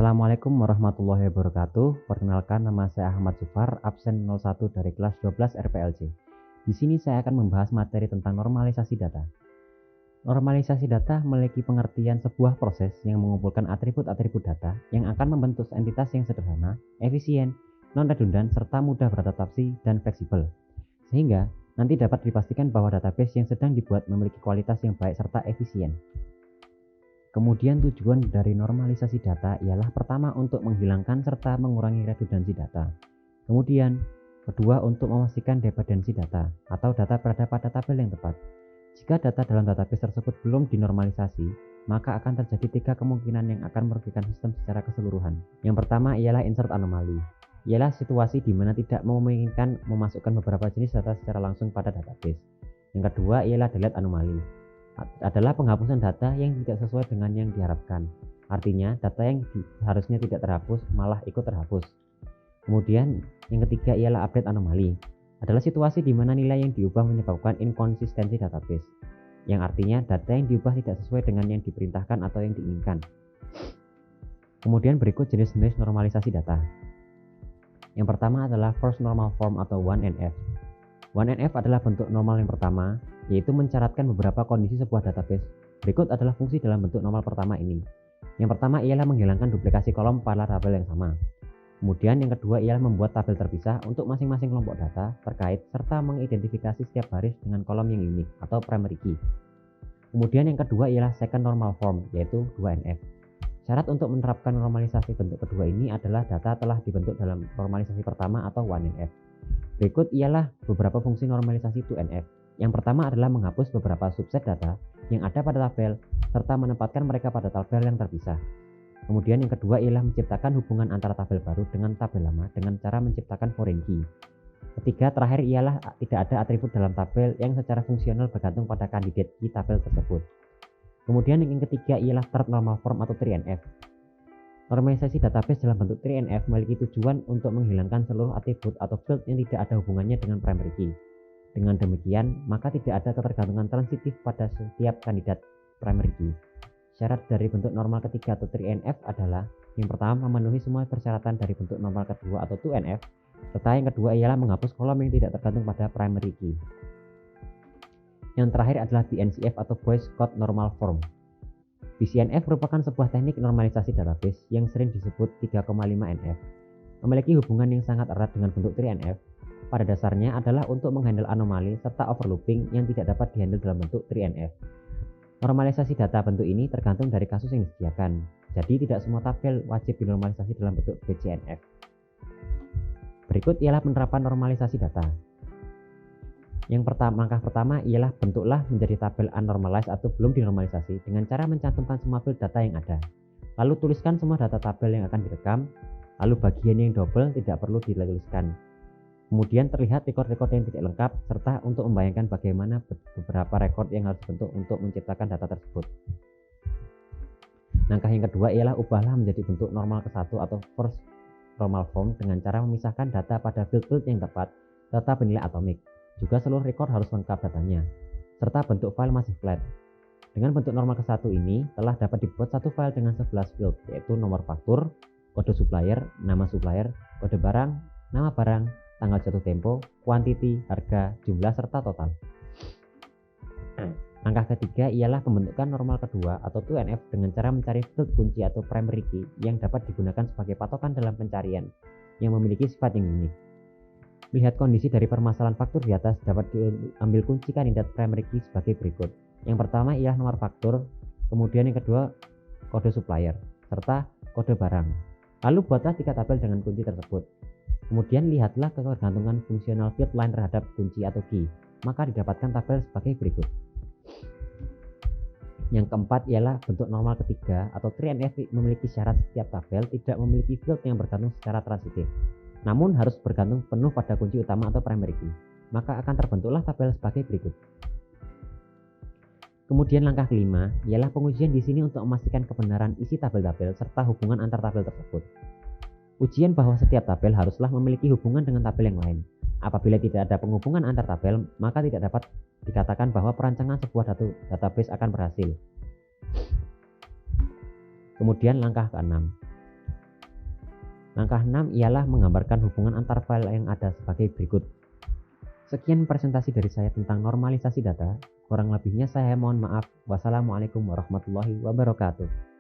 Assalamualaikum warahmatullahi wabarakatuh. Perkenalkan, nama saya Ahmad Zufar, absen 01 dari kelas 12 RPLC. Di sini saya akan membahas materi tentang normalisasi data. Normalisasi data memiliki pengertian sebuah proses yang mengumpulkan atribut-atribut data yang akan membentuk entitas yang sederhana, efisien, non-redundan, serta mudah beradaptasi dan fleksibel. Sehingga nanti dapat dipastikan bahwa database yang sedang dibuat memiliki kualitas yang baik serta efisien. Kemudian tujuan dari normalisasi data ialah pertama untuk menghilangkan serta mengurangi redundansi data. Kemudian kedua untuk memastikan dependensi data atau data berada pada tabel yang tepat. Jika data dalam database tersebut belum dinormalisasi, maka akan terjadi 3 kemungkinan yang akan merugikan sistem secara keseluruhan. Yang pertama ialah insert anomali. Ialah situasi di mana tidak memungkinkan memasukkan beberapa jenis data secara langsung pada database. Yang kedua ialah delete anomali. Adalah penghapusan data yang tidak sesuai dengan yang diharapkan. Artinya data yang harusnya tidak terhapus malah ikut terhapus. Kemudian yang ketiga ialah update anomali. Adalah situasi di mana nilai yang diubah menyebabkan inkonsistensi database, yang artinya data yang diubah tidak sesuai dengan yang diperintahkan atau yang diinginkan. Kemudian berikut jenis-jenis normalisasi data. Yang pertama adalah first normal form atau 1NF. 1NF adalah bentuk normal yang pertama, yaitu mencatatkan beberapa kondisi sebuah database. Berikut adalah fungsi dalam bentuk normal pertama ini. Yang pertama ialah menghilangkan duplikasi kolom pada tabel yang sama. Kemudian yang kedua ialah membuat tabel terpisah untuk masing-masing kelompok data terkait serta mengidentifikasi setiap baris dengan kolom yang unik atau primary key. Kemudian yang kedua ialah second normal form, yaitu 2NF. Syarat untuk menerapkan normalisasi bentuk kedua ini adalah data telah dibentuk dalam normalisasi pertama atau 1NF. Berikut ialah beberapa fungsi normalisasi 2NF. Yang pertama adalah menghapus beberapa subset data yang ada pada tabel serta menempatkan mereka pada tabel yang terpisah. Kemudian yang kedua ialah menciptakan hubungan antara tabel baru dengan tabel lama dengan cara menciptakan foreign key. Ketiga, terakhir ialah tidak ada atribut dalam tabel yang secara fungsional bergantung pada candidate key tabel tersebut. Kemudian yang ketiga ialah third normal form atau 3NF. Normalisasi database dalam bentuk 3NF memiliki tujuan untuk menghilangkan seluruh atribut atau field yang tidak ada hubungannya dengan primary key. Dengan demikian, maka tidak ada ketergantungan transitif pada setiap kandidat primary key. Syarat dari bentuk normal ketiga atau 3NF adalah yang pertama memenuhi semua persyaratan dari bentuk normal kedua atau 2NF, serta yang kedua ialah menghapus kolom yang tidak tergantung pada primary key. Yang terakhir adalah BNCF atau Boyce Codd Normal Form. BCNF merupakan sebuah teknik normalisasi database yang sering disebut 3,5NF. Memiliki hubungan yang sangat erat dengan bentuk 3NF. Pada dasarnya adalah untuk menghandle anomali serta overlooping yang tidak dapat dihandle dalam bentuk 3NF. Normalisasi data bentuk ini tergantung dari kasus yang disediakan. Jadi tidak semua tabel wajib dinormalisasi dalam bentuk BCNF. Berikut ialah penerapan normalisasi data. Langkah pertama ialah bentuklah menjadi tabel unnormalized atau belum dinormalisasi dengan cara mencantumkan semua field data yang ada. Lalu tuliskan semua data tabel yang akan direkam, lalu bagian yang double tidak perlu dituliskan. Kemudian terlihat rekod-rekod yang tidak lengkap serta untuk membayangkan bagaimana beberapa rekod yang harus dibentuk untuk menciptakan data tersebut. Langkah yang kedua ialah ubahlah menjadi bentuk normal ke-1 atau first normal form dengan cara memisahkan data pada field-field yang tepat, data bernilai atomik. Juga seluruh rekor harus lengkap datanya, serta bentuk file masih flat. Dengan bentuk normal ke-1 ini telah dapat dibuat satu file dengan 11 field, yaitu nomor faktur, kode supplier, nama supplier, kode barang, nama barang, tanggal jatuh tempo, quantity, harga, jumlah, serta total. Langkah ketiga ialah pembentukan normal kedua atau 2NF dengan cara mencari field kunci atau primary key yang dapat digunakan sebagai patokan dalam pencarian yang memiliki sifat yang unik. Melihat kondisi dari permasalahan faktur di atas, dapat diambil kunci kandidat primary key sebagai berikut. Yang pertama ialah nomor faktur, kemudian yang kedua kode supplier, serta kode barang. Lalu buatlah 3 tabel dengan kunci tersebut. Kemudian lihatlah ketergantungan fungsional field line terhadap kunci atau key, maka didapatkan tabel sebagai berikut. Yang keempat ialah bentuk normal ketiga atau 3NF memiliki syarat setiap tabel tidak memiliki field yang bergantung secara transitif, namun harus bergantung penuh pada kunci utama atau primary key, maka akan terbentuklah tabel sebagai berikut. Kemudian langkah kelima ialah pengujian di sini untuk memastikan kebenaran isi tabel-tabel serta hubungan antar tabel tersebut. Ujian bahwa setiap tabel haruslah memiliki hubungan dengan tabel yang lain. Apabila tidak ada penghubungan antar tabel, maka tidak dapat dikatakan bahwa perancangan sebuah database akan berhasil. Kemudian langkah ke-6. Langkah 6 ialah menggambarkan hubungan antar file yang ada sebagai berikut. Sekian presentasi dari saya tentang normalisasi data. Kurang lebihnya saya mohon maaf. Wassalamualaikum warahmatullahi wabarakatuh.